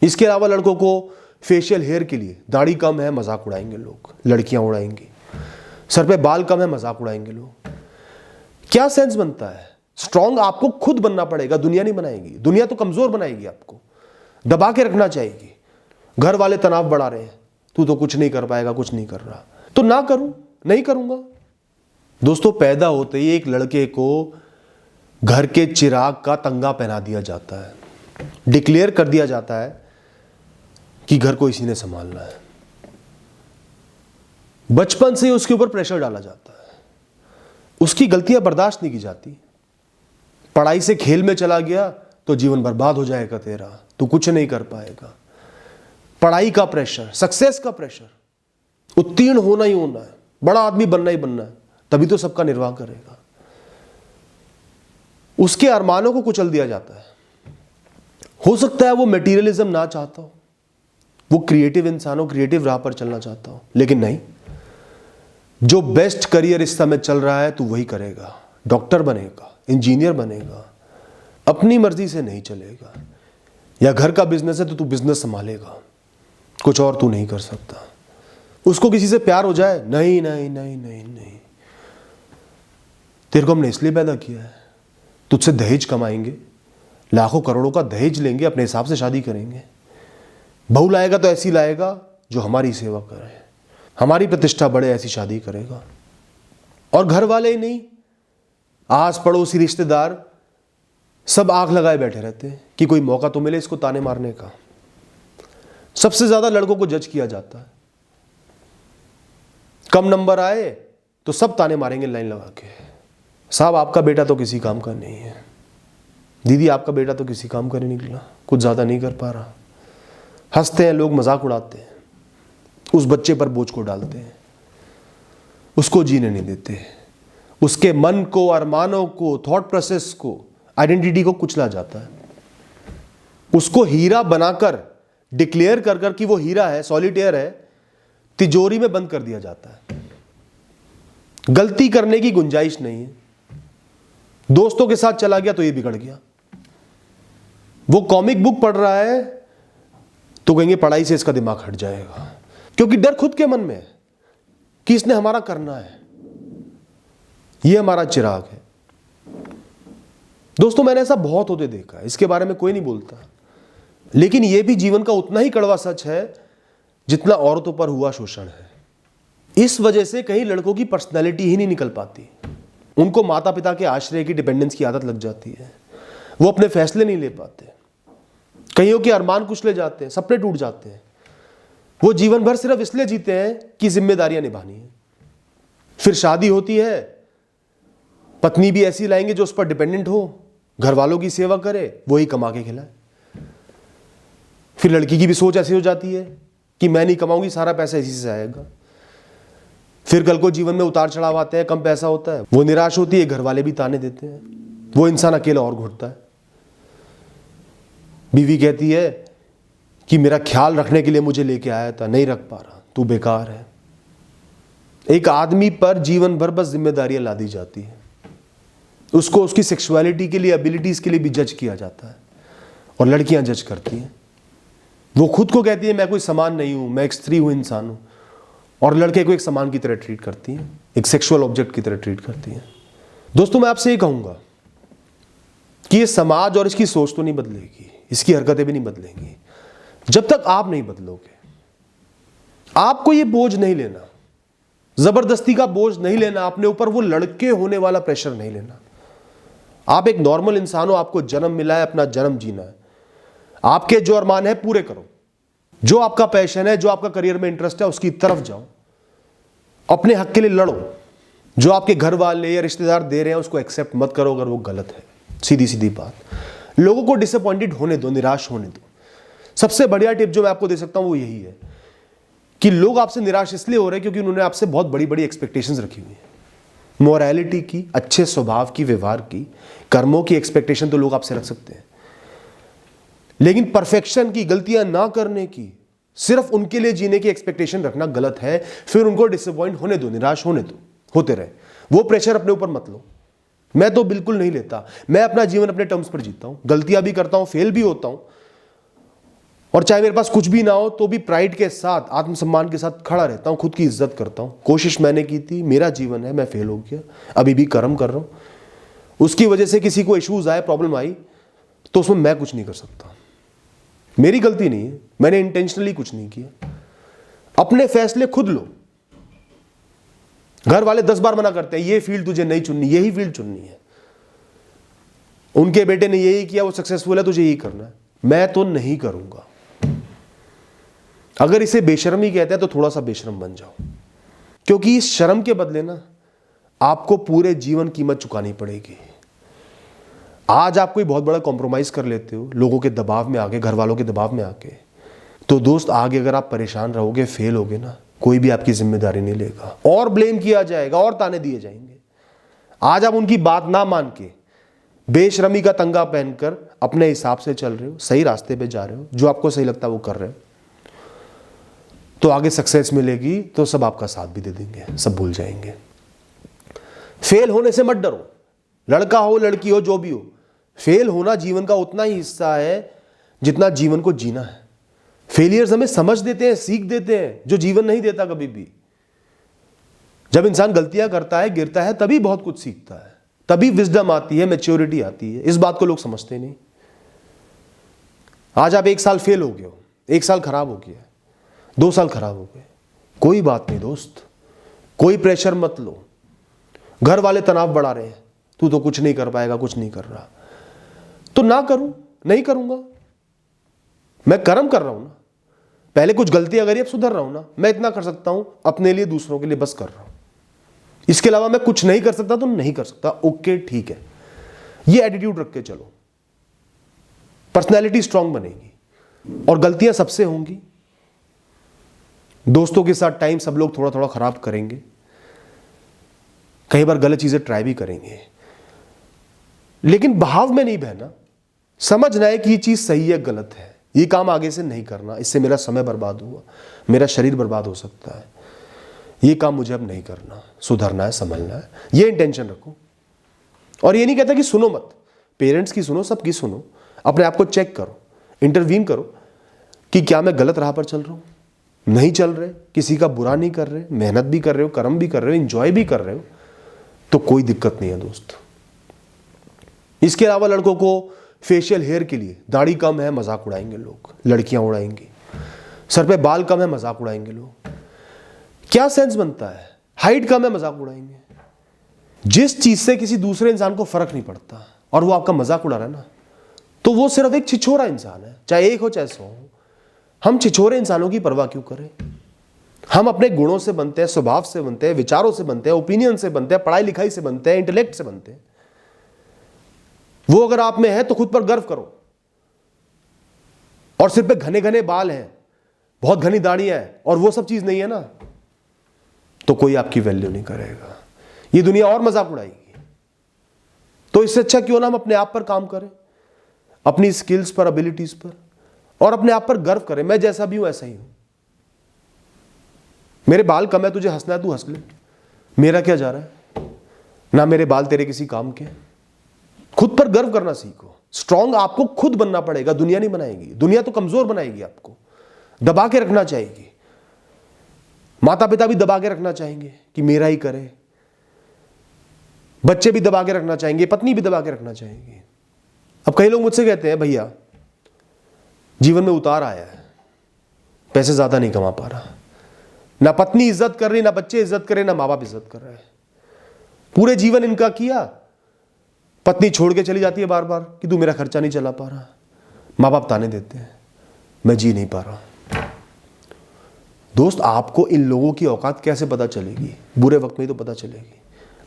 इसके अलावा लड़कों को फेशियल हेयर के लिए दाढ़ी कम है मजाक उड़ाएंगे लोग, लड़कियां उड़ाएंगी। सर पे बाल कम है मजाक उड़ाएंगे लोग। क्या सेंस बनता है? स्ट्रांग आपको खुद बनना पड़ेगा, दुनिया नहीं बनाएगी। दुनिया तो कमजोर बनाएगी, आपको दबा के रखना चाहेगी। घर वाले तनाव बढ़ा रहे हैं, तू तो कुछ नहीं कर पाएगा, कुछ नहीं कर रहा, तो ना करूं, नहीं करूंगा। दोस्तों, पैदा होते ही एक लड़के को घर के चिराग का तंगा पहना दिया जाता है, डिक्लेयर कर दिया जाता है कि घर को इसी ने संभालना है। बचपन से उसके ऊपर प्रेशर डाला जाता है, उसकी गलतियां बर्दाश्त नहीं की जाती। पढ़ाई से खेल में चला गया तो जीवन बर्बाद हो जाएगा तेरा, तू कुछ नहीं कर पाएगा। पढ़ाई का प्रेशर, सक्सेस का प्रेशर, उत्तीर्ण होना ही होना है, बड़ा आदमी बनना ही बनना है, तभी तो सबका निर्वाह करेगा। उसके अरमानों को कुचल दिया जाता है। हो सकता है वो मटेरियलिज्म ना चाहता हो, वो क्रिएटिव इंसान हो, क्रिएटिव राह पर चलना चाहता हो, लेकिन नहीं, जो बेस्ट करियर इस समय चल रहा है तू वही करेगा। डॉक्टर बनेगा, इंजीनियर बनेगा, अपनी मर्जी से नहीं चलेगा। या घर का बिजनेस है तो तू बिजनेस संभालेगा, कुछ और तू नहीं कर सकता। उसको किसी से प्यार हो जाए, नहीं नहीं नहीं नहीं नहीं, तेरे को हमने इसलिए पैदा किया है, तुझसे दहेज कमाएंगे, लाखों करोड़ों का दहेज लेंगे, अपने हिसाब से शादी करेंगे। बहू लाएगा तो ऐसी लाएगा जो हमारी सेवा करे, हमारी प्रतिष्ठा बढ़े, ऐसी शादी करेगा। और घर वाले ही नहीं, आस पड़ोसी रिश्तेदार सब आंख लगाए बैठे रहते हैं कि कोई मौका तो मिले इसको ताने मारने का। सबसे ज्यादा लड़कों को जज किया जाता है। कम नंबर आए तो सब ताने मारेंगे लाइन लगा के, साहब आपका बेटा तो किसी काम का नहीं है, दीदी आपका बेटा तो किसी काम का नहीं निकला, कुछ ज्यादा नहीं कर पा रहा। हंसते हैं लोग, मजाक उड़ाते हैं, उस बच्चे पर बोझ को डालते हैं, उसको जीने नहीं देते, उसके मन को, अरमानों को, थॉट प्रोसेस को, आइडेंटिटी को कुचला जाता है। उसको हीरा बनाकर डिक्लेयर कर कर कि वो हीरा है, सॉलिटेयर है, तिजोरी में बंद कर दिया जाता है। गलती करने की गुंजाइश नहीं है। दोस्तों के साथ चला गया तो ये बिगड़ गया। वो कॉमिक बुक पढ़ रहा है तो कहेंगे पढ़ाई से इसका दिमाग हट जाएगा, क्योंकि डर खुद के मन में है कि इसने हमारा करना है, ये हमारा चिराग है। दोस्तों, मैंने ऐसा बहुत होते देखा है, इसके बारे में कोई नहीं बोलता, लेकिन यह भी जीवन का उतना ही कड़वा सच है जितना औरतों पर हुआ शोषण है। इस वजह से कई लड़कों की पर्सनैलिटी ही नहीं निकल पाती, उनको माता पिता के आश्रय की, डिपेंडेंस की आदत लग जाती है, वो अपने फैसले नहीं ले पाते, कईयों के अरमान कुचले जाते हैं, सपने टूट जाते हैं। वो जीवन भर सिर्फ इसलिए जीते हैं कि जिम्मेदारियां निभानी है। फिर शादी होती है, पत्नी भी ऐसी लाएंगे जो उस पर डिपेंडेंट हो, घर वालों की सेवा करे, वही कमा के खिलाए। फिर लड़की की भी सोच ऐसी हो जाती है कि मैं नहीं कमाऊंगी, सारा पैसा इसी से आएगा। फिर कल को जीवन में उतार चढ़ाव आते हैं, कम पैसा होता है, वो निराश होती है, घर वाले भी ताने देते हैं, वो इंसान अकेला और घुटता है। बीवी कहती है कि मेरा ख्याल रखने के लिए मुझे लेके आया था, नहीं रख पा रहा, तू बेकार है। एक आदमी पर जीवन भर बस जिम्मेदारियां ला दी जाती है, उसको उसकी सेक्सुअलिटी के लिए, एबिलिटीज के लिए भी जज किया जाता है, और लड़कियां जज करती हैं। वो खुद को कहती है मैं कोई सामान नहीं हूं, मैं एक स्त्री हूं, इंसान हूं, और लड़के को एक सामान की तरह ट्रीट करती हैं, एक सेक्सुअल ऑब्जेक्ट की तरह ट्रीट करती हैं। दोस्तों, मैं आपसे ये कहूंगा कि ये समाज और इसकी सोच तो नहीं बदलेगी, इसकी हरकतें भी नहीं बदलेंगी जब तक आप नहीं बदलोगे। आपको ये बोझ नहीं लेना, जबरदस्ती का बोझ नहीं लेना अपने ऊपर, वो लड़के होने वाला प्रेशर नहीं लेना। आप एक नॉर्मल इंसान हो, आपको जन्म मिला है, अपना जन्म जीना है, आपके जो अरमान है पूरे करो, जो आपका पैशन है, जो आपका करियर में इंटरेस्ट है उसकी तरफ जाओ, अपने हक के लिए लड़ो। जो आपके घर वाले या रिश्तेदार दे रहे हैं उसको एक्सेप्ट मत करो अगर वो गलत है, सीधी सीधी बात। लोगों को डिसअपॉइंटेड होने दो, निराश होने दो। सबसे बढ़िया टिप जो मैं आपको दे सकता हूं वो यही है कि लोग आपसे निराश इसलिए हो रहे हैं क्योंकि उन्होंने आपसे बहुत बड़ी बड़ी एक्सपेक्टेशंस रखी हुई है। मोरालिटी की, अच्छे स्वभाव की, व्यवहार की, कर्मों की एक्सपेक्टेशन तो लोग आपसे रख सकते हैं, लेकिन परफेक्शन की, गलतियां ना करने की, सिर्फ उनके लिए जीने की एक्सपेक्टेशन रखना गलत है। फिर उनको डिसअपॉइंट होने दो, निराश होने दो, होते रहे। वो प्रेशर अपने ऊपर मत लो। मैं तो बिल्कुल नहीं लेता, मैं अपना जीवन अपने टर्म्स पर जीता हूं, गलतियां भी करता हूं, फेल भी होता हूं, और चाहे मेरे पास कुछ भी ना हो तो भी प्राइड के साथ, आत्मसम्मान के साथ खड़ा रहता हूं, खुद की इज्जत करता हूं। कोशिश मैंने की थी, मेरा जीवन है, मैं फेल हो गया, अभी भी कर्म कर रहा हूं। उसकी वजह से किसी को इश्यूज आए, प्रॉब्लम आई, तो उसमें मैं कुछ नहीं कर सकता, मेरी गलती नहीं है, मैंने इंटेंशनली कुछ नहीं किया। अपने फैसले खुद लो। घर वाले 10 बार मना करते हैं, ये फील्ड तुझे नहीं चुननी, यही फील्ड चुननी है। उनके बेटे ने यही किया, वो सक्सेसफुल है, तुझे यही करना है। मैं तो नहीं करूंगा। अगर इसे बेशर्मी कहते हैं तो थोड़ा सा बेशर्म बन जाओ, क्योंकि इस शर्म के बदले ना आपको पूरे जीवन कीमत चुकानी पड़ेगी। आज आप कोई बहुत बड़ा कॉम्प्रोमाइज कर लेते हो लोगों के दबाव में आके, घर वालों के दबाव में आके, तो दोस्त आगे अगर आप परेशान रहोगे, फेल होगे ना, कोई भी आपकी जिम्मेदारी नहीं लेगा और ब्लेम किया जाएगा और ताने दिए जाएंगे। आज आप उनकी बात ना मान के बेशर्मी का तंगा पहनकर अपने हिसाब से चल रहे हो, सही रास्ते पे जा रहे हो, जो आपको सही लगता है वो कर रहे हो, तो आगे सक्सेस मिलेगी तो सब आपका साथ भी दे देंगे, सब भूल जाएंगे। फेल होने से मत डरो, लड़का हो लड़की हो जो भी हो, फेल होना जीवन का उतना ही हिस्सा है जितना जीवन को जीना है। फेलियर्स हमें समझ देते हैं, सीख देते हैं, जो जीवन नहीं देता कभी भी। जब इंसान गलतियां करता है, गिरता है, तभी बहुत कुछ सीखता है, तभी विजडम आती है, मैच्योरिटी आती है। इस बात को लोग समझते नहीं। आज आप 1 साल फेल हो गए हो, 1 साल खराब हो गया, 2 साल खराब हो गए, कोई बात नहीं दोस्त, कोई प्रेशर मत लो। घर वाले तनाव बढ़ा रहे हैं, तू तो कुछ नहीं कर पाएगा, कुछ नहीं कर रहा, तो ना करूं, नहीं करूंगा। मैं कर्म कर रहा हूं ना, पहले कुछ गलतियां करी, अब सुधर रहा हूं ना, मैं इतना कर सकता हूं अपने लिए, दूसरों के लिए बस कर रहा हूं। इसके अलावा मैं कुछ नहीं कर सकता तो नहीं कर सकता, ओके ठीक है। ये एटीट्यूड रख के चलो, पर्सनैलिटी स्ट्रांग बनेगी। और गलतियां सबसे होंगी, दोस्तों के साथ टाइम सब लोग थोड़ा थोड़ा खराब करेंगे, कई बार गलत चीजें ट्राई भी करेंगे, लेकिन भाव में नहीं बहना। समझना है कि ये चीज सही है, गलत है, ये काम आगे से नहीं करना, इससे मेरा समय बर्बाद हुआ, मेरा शरीर बर्बाद हो सकता है, ये काम मुझे अब नहीं करना, सुधरना है, संभलना है, ये इंटेंशन रखो। और ये नहीं कहता कि सुनो मत, पेरेंट्स की सुनो, सबकी सुनो, अपने आप को चेक करो, इंटरवीन करो कि क्या मैं गलत राह पर चल रहा हूं, नहीं चल रहे, किसी का बुरा नहीं कर रहे, मेहनत भी कर रहे हो, कर्म भी कर रहे हो, एंजॉय भी कर रहे हो, तो कोई दिक्कत नहीं है दोस्त। इसके अलावा लड़कों को फेशियल हेयर के लिए दाढ़ी कम है, मजाक उड़ाएंगे लोग, लड़कियां उड़ाएंगी, सर पे बाल कम है, मजाक उड़ाएंगे लोग। क्या सेंस बनता है? हाइट कम है, मजाक उड़ाएंगे। जिस चीज से किसी दूसरे इंसान को फर्क नहीं पड़ता और वो आपका मजाक उड़ा रहा है ना, तो वो सिर्फ एक छिछोरा इंसान है, चाहे 1 हो चाहे 100 हो। हम छिछोरे इंसानों की परवाह क्यों करें? हम अपने गुणों से बनते हैं, स्वभाव से बनते हैं, विचारों से बनते हैं, ओपिनियन से बनते हैं, पढ़ाई लिखाई से बनते हैं, इंटेलेक्ट से बनते हैं। वो अगर आप में है तो खुद पर गर्व करो। और सिर पे घने घने बाल हैं, बहुत घनी दाढ़ियां हैं, और वो सब चीज नहीं है ना, तो कोई आपकी वैल्यू नहीं करेगा, ये दुनिया और मजाक उड़ाएगी। तो इससे अच्छा क्यों ना हम अपने आप पर काम करें, अपनी स्किल्स पर, एबिलिटीज पर, और अपने आप पर गर्व करें। मैं जैसा भी हूं ऐसा ही हूं, मेरे बाल कम है, तुझे हंसना है तू हंस ले, मेरा क्या जा रहा है, ना मेरे बाल तेरे किसी काम के। खुद पर गर्व करना सीखो। स्ट्रांग आपको खुद बनना पड़ेगा, दुनिया नहीं बनाएगी। दुनिया तो कमजोर बनाएगी, आपको दबा के रखना चाहेगी। माता पिता भी दबा के रखना चाहेंगे कि मेरा ही करे, बच्चे भी दबा के रखना चाहेंगे, पत्नी भी दबा के रखना चाहेंगे। अब कई लोग मुझसे कहते हैं, भैया जीवन में उतार आया है, पैसे ज्यादा नहीं कमा पा रहा, ना पत्नी इज्जत कर रही, ना बच्चे इज्जत कर रहे, ना माँ बाप इज्जत कर रहे हैं। पूरे जीवन इनका किया, पत्नी छोड़ के चली जाती है बार बार कि तू मेरा खर्चा नहीं चला पा रहा, माँ बाप ताने देते हैं, मैं जी नहीं पा रहा। दोस्त, आपको इन लोगों की औकात कैसे पता चलेगी? बुरे वक्त में ही तो पता चलेगी,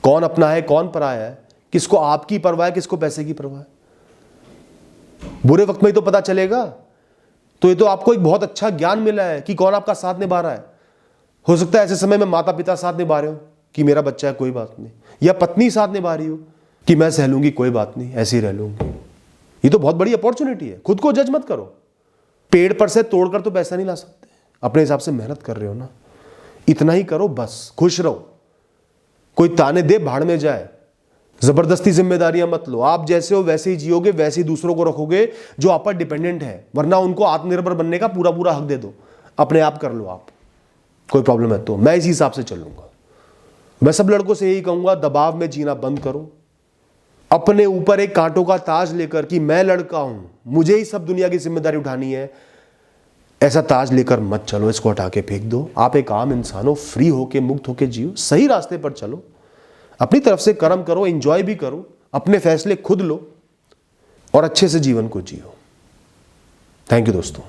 कौन अपना है कौन पराया है, किसको आपकी परवाह है, किसको पैसे की परवाह है। बुरे वक्त में ही तो पता चलेगा। तो ये तो आपको एक बहुत अच्छा ज्ञान मिला है कि कौन आपका साथ निभा रहा है। हो सकता है ऐसे समय में माता पिता साथ निभा रहे हो कि मेरा बच्चा है कोई बात नहीं, या पत्नी साथ निभा रही हो कि मैं सह लूंगी कोई बात नहीं, ऐसे ही रह लूंगी। ये तो बहुत बड़ी अपॉर्चुनिटी है। खुद को जज मत करो। पेड़ पर से तोड़कर तो पैसा नहीं ला सकते, अपने हिसाब से मेहनत कर रहे हो ना, इतना ही करो बस, खुश रहो। कोई ताने दे भाड़ में जाए, जबरदस्ती जिम्मेदारियां मत लो। आप जैसे हो वैसे ही जियोगे, वैसे ही दूसरों को रखोगे जो आप पर डिपेंडेंट है, वरना उनको आत्मनिर्भर बनने का पूरा पूरा हक दे दो, अपने आप कर लो आप, कोई प्रॉब्लम है तो। मैं इसी हिसाब से चलूंगा। मैं सब लड़कों से यही कहूंगा, दबाव में जीना बंद करो। अपने ऊपर एक कांटों का ताज लेकर कि मैं लड़का हूं, मुझे ही सब दुनिया की जिम्मेदारी उठानी है, ऐसा ताज लेकर मत चलो। इसको हटा के फेंक दो। आप एक आम इंसान हो, फ्री होके, मुक्त होके जियो, सही रास्ते पर चलो, अपनी तरफ से कर्म करो, एंजॉय भी करो, अपने फैसले खुद लो और अच्छे से जीवन को जियो। थैंक यू दोस्तों।